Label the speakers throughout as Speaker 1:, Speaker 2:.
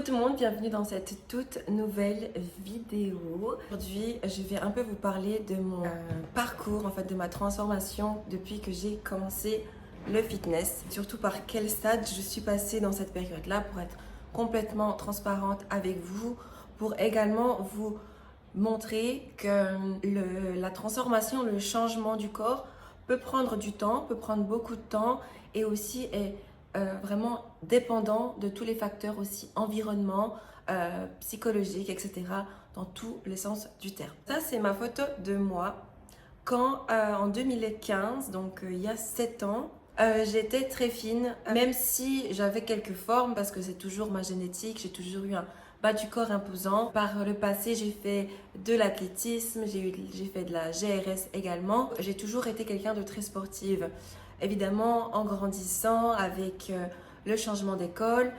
Speaker 1: Coucou tout le monde, bienvenue dans cette toute nouvelle vidéo. Aujourd'hui, je vais un peu vous parler de mon parcours, en fait, de ma transformation depuis que j'ai commencé le fitness. Surtout par quel stade je suis passée dans cette période-là pour être complètement transparente avec vous, pour également vous montrer que la transformation, le changement du corps peut prendre du temps, peut prendre beaucoup de temps et aussi est vraiment dépendant de tous les facteurs aussi environnement, psychologique, etc. dans tous les sens du terme. Ça, c'est ma photo de moi quand en 2015, donc il y a 7 ans, j'étais très fine, même si j'avais quelques formes parce que c'est toujours ma génétique, j'ai toujours eu un bas du corps imposant. Par le passé, j'ai fait de l'athlétisme, j'ai fait de la GRS également. J'ai toujours été quelqu'un de très sportive. Évidemment, en grandissant avec le changement d'école,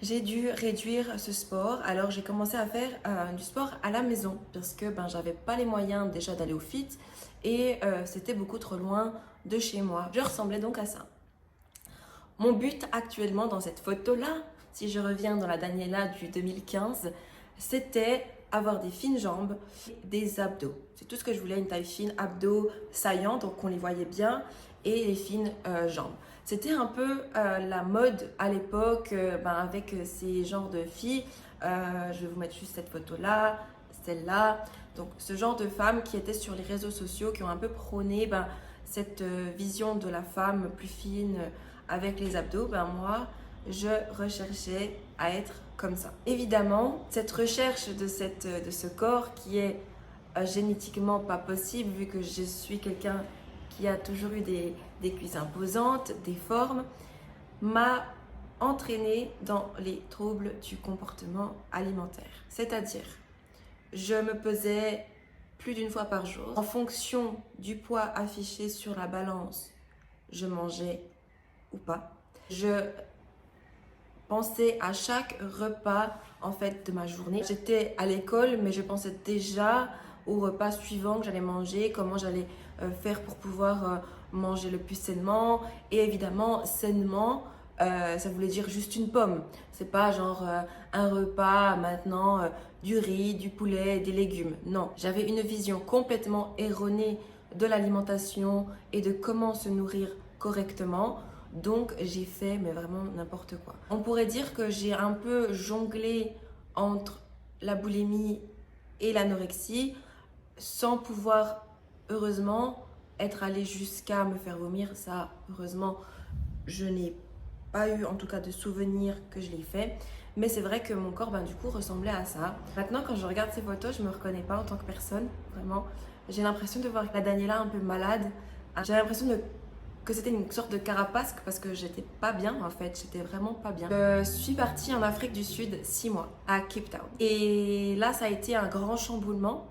Speaker 1: j'ai dû réduire ce sport. Alors j'ai commencé à faire du sport à la maison parce que j'avais pas les moyens déjà d'aller au fit et c'était beaucoup trop loin de chez moi. Je ressemblais donc à ça. Mon but actuellement dans cette photo-là, si je reviens dans la Daniela du 2015, c'était avoir des fines jambes, des abdos. C'est tout ce que je voulais, une taille fine, abdos saillants, donc qu'on les voyait bien, et les fines jambes. C'était un peu la mode à l'époque avec ces genres de filles. Je vais vous mettre juste cette photo-là, celle-là. Donc ce genre de femmes qui étaient sur les réseaux sociaux, qui ont un peu prôné cette vision de la femme plus fine avec les abdos. Moi, je recherchais à être comme ça. Évidemment, cette recherche de ce corps qui est génétiquement pas possible vu que je suis quelqu'un qui a toujours eu des cuisses imposantes, des formes, m'a entraînée dans les troubles du comportement alimentaire. C'est-à-dire, je me pesais plus d'une fois par jour. En fonction du poids affiché sur la balance, je mangeais ou pas. Je pensais à chaque repas en fait de ma journée. J'étais à l'école, mais je pensais déjà au repas suivant que j'allais manger, comment j'allais faire pour pouvoir manger le plus sainement. Et évidemment, sainement, ça voulait dire juste une pomme. C'est pas genre un repas maintenant, du riz, du poulet, des légumes. Non, j'avais une vision complètement erronée de l'alimentation et de comment se nourrir correctement. Donc j'ai fait mais vraiment n'importe quoi. On pourrait dire que j'ai un peu jonglé entre la boulimie et l'anorexie sans pouvoir heureusement être allée jusqu'à me faire vomir. Ça heureusement je n'ai pas eu en tout cas de souvenir que je l'ai fait. Mais c'est vrai que mon corps du coup ressemblait à ça. Maintenant quand je regarde ces photos, je me reconnais pas en tant que personne. Vraiment, j'ai l'impression de voir la Daniela un peu malade. J'ai l'impression que c'était une sorte de carapace parce que j'étais pas bien en fait, j'étais vraiment pas bien. Je suis partie en Afrique du Sud 6 mois à Cape Town. Et là ça a été un grand chamboulement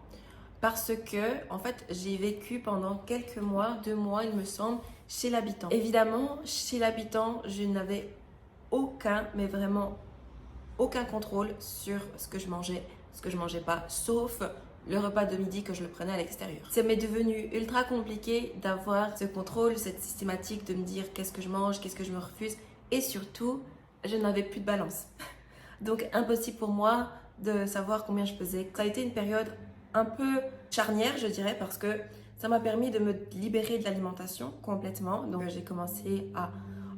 Speaker 1: parce que en fait j'ai vécu pendant quelques mois, 2 mois il me semble, chez l'habitant. Évidemment, chez l'habitant, je n'avais aucun, mais vraiment aucun contrôle sur ce que je mangeais pas, sauf le repas de midi que je le prenais à l'extérieur. Ça m'est devenu ultra compliqué d'avoir ce contrôle, cette systématique de me dire qu'est-ce que je mange, qu'est-ce que je me refuse et surtout, je n'avais plus de balance. Donc impossible pour moi de savoir combien je pesais. Ça a été une période un peu charnière, je dirais, parce que ça m'a permis de me libérer de l'alimentation complètement. Donc j'ai commencé à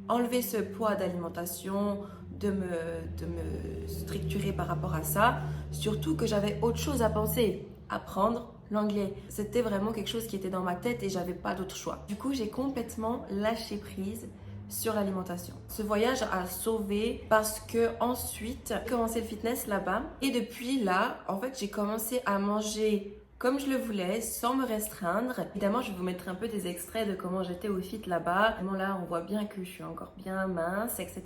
Speaker 1: enlever ce poids d'alimentation, de me structurer par rapport à ça. Surtout que j'avais autre chose à penser, apprendre l'anglais. C'était vraiment quelque chose qui était dans ma tête et j'avais pas d'autre choix. Du coup, j'ai complètement lâché prise sur l'alimentation. Ce voyage a sauvé parce que ensuite, j'ai commencé le fitness là-bas et depuis là, en fait, j'ai commencé à manger comme je le voulais, sans me restreindre. Évidemment, je vais vous mettre un peu des extraits de comment j'étais au fit là-bas. Vraiment là, on voit bien que je suis encore bien mince, etc.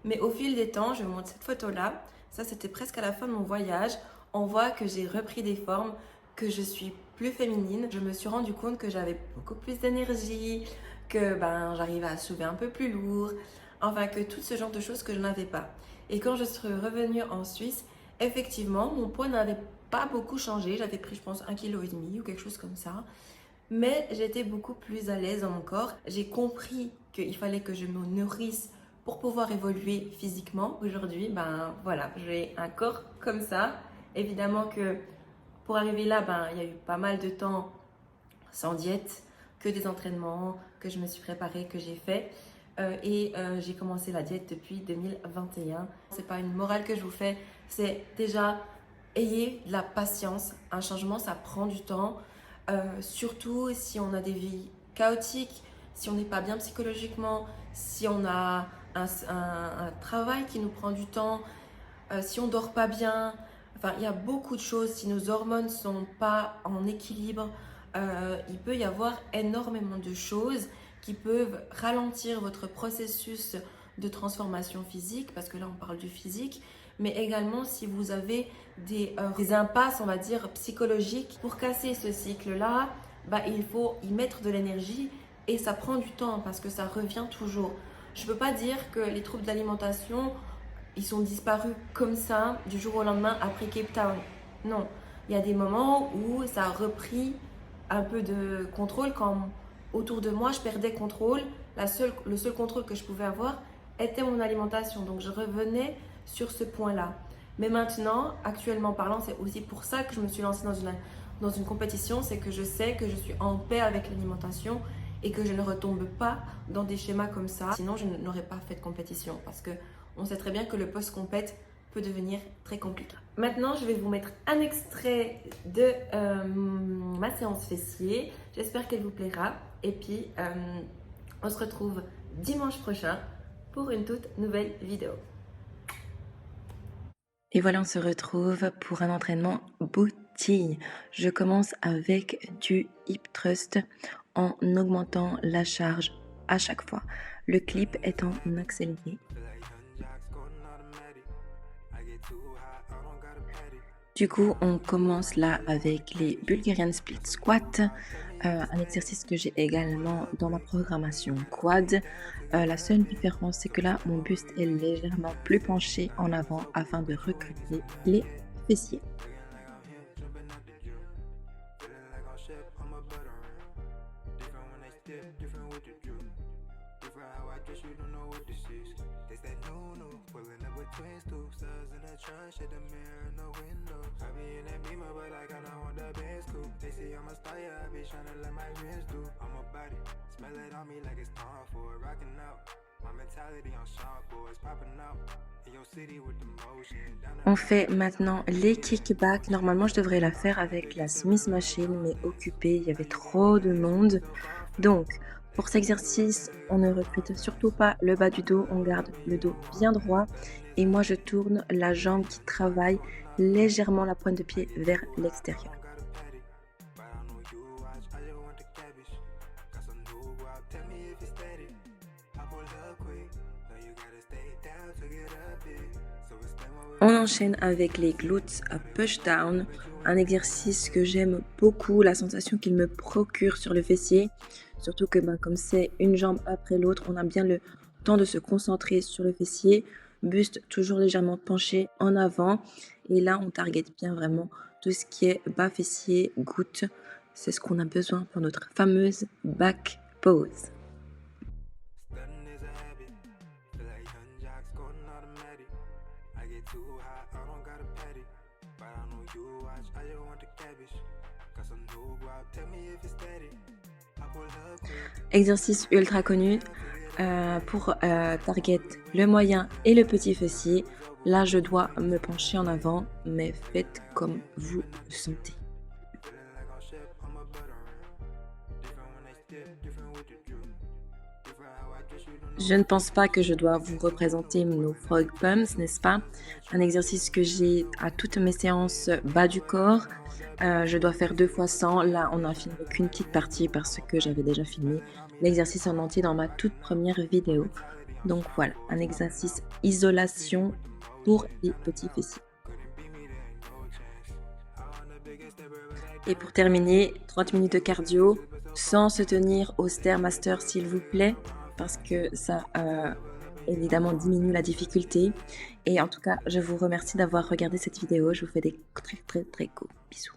Speaker 1: Mais au fil des temps, je vous montre cette photo-là. Ça, c'était presque à la fin de mon voyage. On voit que j'ai repris des formes, que je suis plus féminine. Je me suis rendu compte que j'avais beaucoup plus d'énergie, que j'arrivais à soulever un peu plus lourd. Enfin, que tout ce genre de choses que je n'avais pas. Et quand je suis revenue en Suisse, effectivement, mon poids n'avait pas beaucoup changé. J'avais pris, je pense, 1,5 kg ou quelque chose comme ça. Mais j'étais beaucoup plus à l'aise dans mon corps. J'ai compris qu'il fallait que je me nourrisse pour pouvoir évoluer physiquement. Aujourd'hui, ben voilà, j'ai un corps comme ça. Évidemment que pour arriver là, ben, il y a eu pas mal de temps sans diète, que des entraînements, que je me suis préparée, que j'ai fait. J'ai commencé la diète depuis 2021. C'est pas une morale que je vous fais, c'est déjà ayez de la patience. Un changement, ça prend du temps. Surtout si on a des vies chaotiques, si on n'est pas bien psychologiquement, si on a un travail qui nous prend du temps, si on dort pas bien. Enfin, il y a beaucoup de choses. Si nos hormones sont pas en équilibre, il peut y avoir énormément de choses qui peuvent ralentir votre processus de transformation physique, parce que là on parle du physique, mais également si vous avez des impasses, on va dire, psychologiques. Pour casser ce cycle-là, bah, il faut y mettre de l'énergie et ça prend du temps parce que ça revient toujours. Je ne peux pas dire que les troubles d'alimentation, ils sont disparus comme ça du jour au lendemain après Cape Town. Non, il y a des moments où ça a repris un peu de contrôle quand autour de moi je perdais contrôle. Le seul contrôle que je pouvais avoir était mon alimentation. Donc je revenais sur ce point-là. Mais maintenant, actuellement parlant, c'est aussi pour ça que je me suis lancée dans une compétition. C'est que je sais que je suis en paix avec l'alimentation et que je ne retombe pas dans des schémas comme ça. Sinon, je n'aurais pas fait de compétition parce que on sait très bien que le post-compète peut devenir très compliqué. Maintenant, je vais vous mettre un extrait de ma séance fessier. J'espère qu'elle vous plaira. Et puis, on se retrouve dimanche prochain pour une toute nouvelle vidéo.
Speaker 2: Et voilà, on se retrouve pour un entraînement booty. Je commence avec du hip thrust en augmentant la charge à chaque fois. Le clip est en accéléré. Du coup, on commence là avec les Bulgarian Split Squat, un exercice que j'ai également dans ma programmation quad. La seule différence, c'est que là, mon buste est légèrement plus penché en avant afin de recruter les fessiers. On fait maintenant les kickbacks. Normalement, je devrais la faire avec la Smith Machine, mais occupée, il y avait trop de monde. Donc, pour cet exercice, on ne recrute surtout pas le bas du dos, on garde le dos bien droit. Et moi, je tourne la jambe qui travaille légèrement la pointe de pied vers l'extérieur. On enchaîne avec les glutes à push down, un exercice que j'aime beaucoup, la sensation qu'il me procure sur le fessier. Surtout que comme c'est une jambe après l'autre, on a bien le temps de se concentrer sur le fessier. Buste toujours légèrement penché en avant. Et là, on target bien vraiment tout ce qui est bas fessier, glutes. C'est ce qu'on a besoin pour notre fameuse back pose. Exercice ultra connu pour target le moyen et le petit fessier. Là, je dois me pencher en avant, mais faites comme vous le sentez. Je ne pense pas que je dois vous représenter nos frog pumps, n'est-ce pas? Un exercice que j'ai à toutes mes séances bas du corps. Je dois faire 2 fois 100. Là, on n'a filmé qu'une petite partie parce que j'avais déjà filmé l'exercice en entier dans ma toute première vidéo. Donc voilà, un exercice isolation pour les petits fessiers. Et pour terminer, 30 minutes de cardio sans se tenir au Stairmaster s'il vous plaît, parce que ça évidemment diminue la difficulté. Et en tout cas, je vous remercie d'avoir regardé cette vidéo. Je vous fais des très gros bisous.